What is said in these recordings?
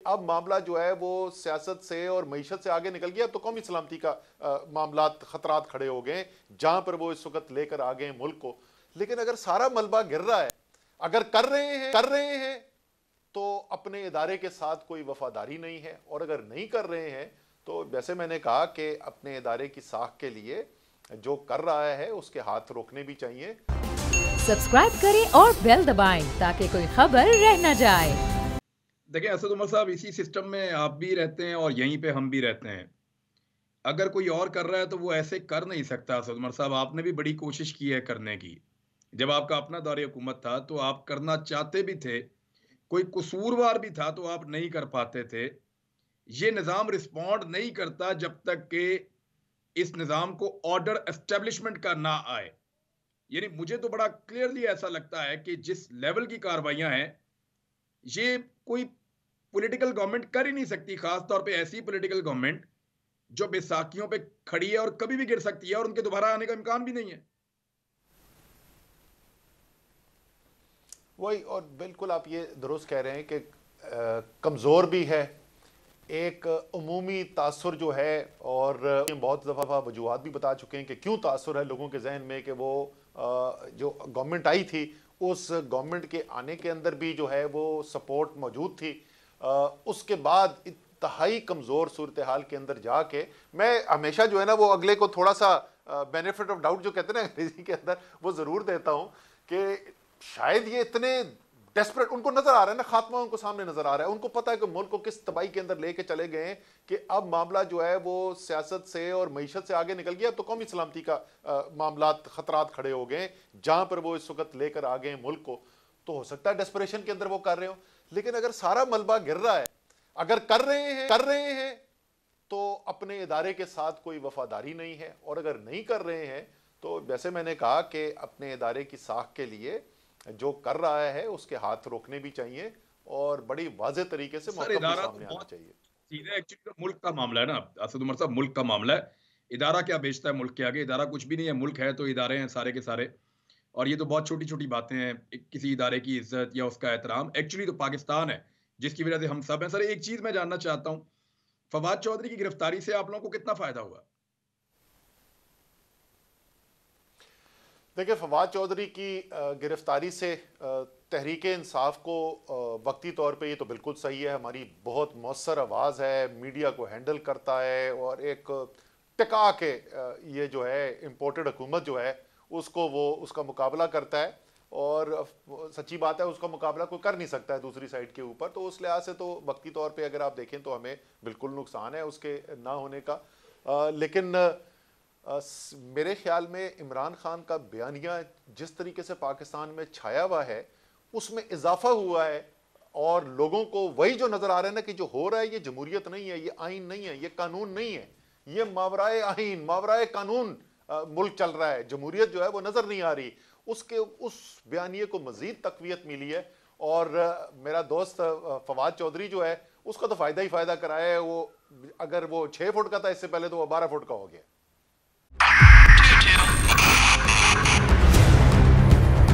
अब मामला जो है वो सियासत से और मईशत से आगे निकल गया। अब तो कौमी सलामती का मामलात खतरात खड़े हो गए जहां पर वो इस वक्त लेकर आ गए मुल्क को। लेकिन अगर सारा मलबा गिर रहा है, अगर कर रहे हैं तो अपने इदारे के साथ कोई वफादारी नहीं है, और अगर नहीं कर रहे हैं तो जैसे मैंने कहा कि अपने इदारे की साख के लिए जो कर रहा है उसके हाथ रोकने भी चाहिए। सब्सक्राइब करें और बेल दबाएं ताकि कोई खबर रह न जाए। देखिए असद उमर साहब, इसी सिस्टम में आप भी रहते हैं और यहीं पे हम भी रहते हैं। अगर कोई और कर रहा है तो वो ऐसे कर नहीं सकता। असद उमर साहब, आपने भी बड़ी कोशिश की है करने की। जब आपका अपना दौरे हुकूमत था तो आप करना चाहते भी थे, कोई कसूरवार भी था तो आप नहीं कर पाते थे। ये निज़ाम रिस्पॉन्ड नहीं करता जब तक कि इस निज़ाम को ऑर्डर एस्टेब्लिशमेंट का ना आए। यानी मुझे तो बड़ा क्लियरली ऐसा लगता है कि जिस लेवल की कार्रवाइयां हैं ये कोई पॉलिटिकल गवर्नमेंट कर ही नहीं सकती, खासतौर पे ऐसी पॉलिटिकल गवर्नमेंट जो बेसाखियों पे खड़ी है और कभी भी गिर सकती है और उनके दोबारा आने का इम्कान भी नहीं है। वही, और बिल्कुल आप ये दुरुस्त कह रहे हैं कि कमज़ोर भी है एक उमूमी तासुर जो है, और बहुत दफ़ा वजूहात भी बता चुके हैं कि क्यों तासुर है लोगों के जहन में कि वो जो गवर्नमेंट आई थी उस गवर्नमेंट के आने के अंदर भी जो है वो सपोर्ट मौजूद थी। उसके बाद इंतहाई कमज़ोर सूरत हाल के अंदर जाके मैं हमेशा जो है ना वो अगले को थोड़ा सा बेनिफिट ऑफ डाउट जो कहते हैं ना अंग्रेजी के अंदर, वो ज़रूर देता हूँ कि शायद ये इतने डेस्परेट उनको नजर आ रहा है ना, खात्मा उनको सामने नजर आ रहा है। उनको पता है कि मुल्क को किस तबाही के अंदर लेके चले गए हैं कि अब मामला जो है वो सियासत से और मईशत से आगे निकल गया। अब तो कौमी सलामती का मामलात खतरात खड़े हो गए जहां पर वो इस वक्त लेकर आ गए मुल्क को। तो हो सकता है डेस्परेशन के अंदर वो कर रहे हो, लेकिन अगर सारा मलबा गिर रहा है, अगर कर रहे हैं तो अपने इदारे के साथ कोई वफादारी नहीं है, और अगर नहीं कर रहे हैं तो जैसे मैंने कहा कि अपने इदारे की साख के लिए जो कर रहा है उसके हाथ रोकने भी चाहिए और बड़ी वाज़ेह तरीके से मौका सामने आना चाहिए। सीधे एक्चुअली मुल्क का मामला है ना असद उमर साहब, मुल्क का मामला है। इदारा क्या बेचता है मुल्क के आगे? इदारा कुछ भी नहीं है, मुल्क है तो इदारे हैं सारे के सारे। और ये तो बहुत छोटी छोटी बातें हैं, किसी इदारे की इज्जत या उसका एहतराम। एक्चुअली तो पाकिस्तान है जिसकी वजह से हम सब हैं। सर, एक चीज मैं जानना चाहता हूँ, फवाद चौधरी की गिरफ्तारी से आप लोगों को कितना फायदा हुआ? देखिए, फवाद चौधरी की गिरफ्तारी से तहरीक इंसाफ को वक्ती तौर पे ये तो बिल्कुल सही है। हमारी बहुत मौसर आवाज़ है, मीडिया को हैंडल करता है और एक टिका के ये जो है इम्पोर्टेड हुकूमत जो है उसको वो उसका मुकाबला करता है। और सच्ची बात है, उसका मुकाबला कोई कर नहीं सकता है दूसरी साइड के ऊपर। तो उस लिहाज से तो वक्ती तौर पे अगर आप देखें तो हमें बिल्कुल नुकसान है उसके ना होने का। लेकिन मेरे ख्याल में इमरान खान का बयानिया जिस तरीके से पाकिस्तान में छाया हुआ है उसमें इजाफा हुआ है, और लोगों को वही जो नज़र आ रहा है ना कि जो हो रहा है ये जमहूरियत नहीं है, ये आइन नहीं है, ये कानून नहीं है, ये मावराए आइन मावराए कानून मुल्क चल रहा है। जमहूरियत जो है वो नज़र नहीं आ रही। उसके उस बयानिए को मज़ीद तक़वियत मिली है, और मेरा दोस्त फवाद चौधरी जो है उसका तो फ़ायदा ही फ़ायदा कराया है। वो अगर वो 6 फुट का था इससे पहले तो वो 12 फुट का हो गया।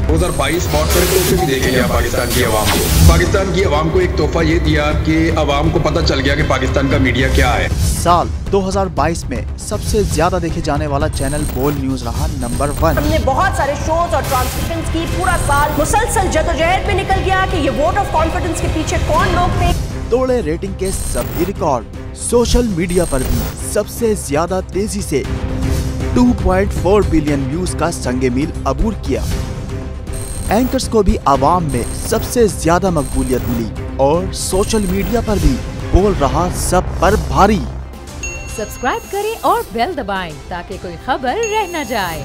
2022 बॉक्सर ट्रॉफी भी देके गया पाकिस्तान की आवाम को। पाकिस्तान की आवाम को एक तोहफा ये दिया कि आवाम को पता चल गया कि पाकिस्तान का मीडिया क्या है। साल 2022 में सबसे ज्यादा देखे जाने वाला चैनल बोल न्यूज रहा नंबर 1। हमने बहुत सारे शोज और ट्रांसमिशंस की, पूरा साल मुसलसल जदोजहद में निकल गया कि ये वोट ऑफ कॉन्फिडेंस के पीछे कौन लोग थे। तोड़े रेटिंग के सभी रिकॉर्ड। सोशल मीडिया पर भी सबसे ज्यादा तेजी से 2.4 बिलियन व्यूज का संगे मील अबूर किया। एंकर्स को भी आवाम में सबसे ज्यादा मकबूलियत मिली, और सोशल मीडिया पर भी बोल रहा सब पर भारी। सब्सक्राइब करें और बेल दबाएं ताकि कोई खबर रह न जाए।